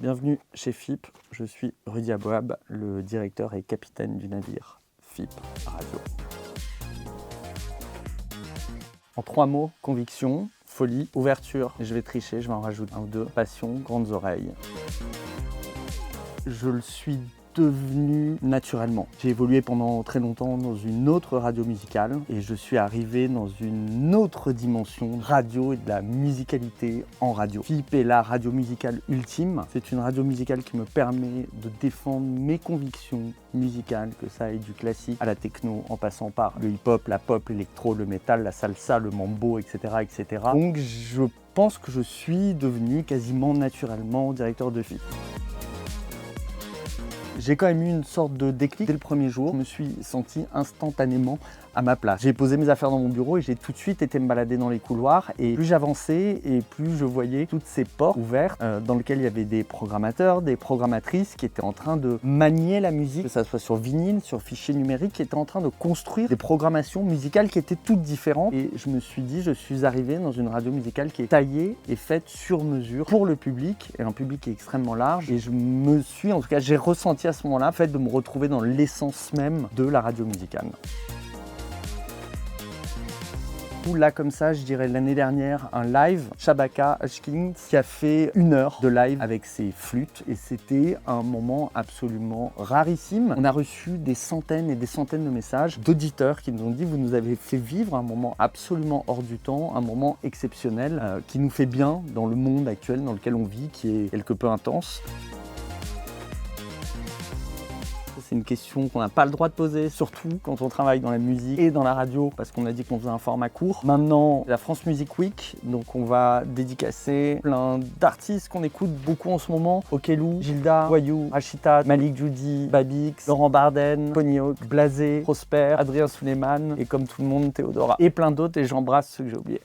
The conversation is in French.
Bienvenue chez FIP, je suis Rudy Abouab, le directeur et capitaine du navire FIP Radio. En 3 mots, conviction, folie, ouverture. Je vais tricher, je vais en rajouter un ou deux. Passion, grandes oreilles. Je le suis devenu naturellement. J'ai évolué pendant très longtemps dans une autre radio musicale et je suis arrivé dans une autre dimension radio et de la musicalité en radio. FIP est la radio musicale ultime. C'est une radio musicale qui me permet de défendre mes convictions musicales, que ça aille du classique à la techno, en passant par le hip-hop, la pop, l'électro, le métal, la salsa, le mambo, etc., etc. Donc je pense que je suis devenu quasiment naturellement directeur de FIP. J'ai quand même eu une sorte de déclic dès le premier jour. Je me suis senti instantanément à ma place. J'ai posé mes affaires dans mon bureau et j'ai tout de suite été me balader dans les couloirs. Et plus j'avançais et plus je voyais toutes ces portes ouvertes dans lesquelles il y avait des programmateurs, des programmatrices qui étaient en train de manier la musique, que ça soit sur vinyle, sur fichier numérique, qui étaient en train de construire des programmations musicales qui étaient toutes différentes. Et je me suis dit, je suis arrivé dans une radio musicale qui est taillée et faite sur mesure pour le public, et un public qui est extrêmement large. Et je me suis, en tout cas, j'ai ressenti à ce moment-là, le fait de me retrouver dans l'essence même de la radio musicale. Là comme ça, je dirais l'année dernière, un live, Shabaka Ashkins, qui a fait 1 heure de live avec ses flûtes et c'était un moment absolument rarissime. On a reçu des centaines et des centaines de messages d'auditeurs qui nous ont dit: vous nous avez fait vivre un moment absolument hors du temps, un moment exceptionnel qui nous fait bien dans le monde actuel dans lequel on vit, qui est quelque peu intense. C'est une question qu'on n'a pas le droit de poser, surtout quand on travaille dans la musique et dans la radio, parce qu'on a dit qu'on faisait un format court. Maintenant, la France Music Week, donc on va dédicacer plein d'artistes qu'on écoute beaucoup en ce moment. Okelou, Gilda, Wayou, Rachita, Malik Judy, Babix, Laurent Barden, Ponyhawk, Blasé, Prosper, Adrien Suleiman et comme tout le monde, Théodora. Et plein d'autres, et j'embrasse ceux que j'ai oubliés.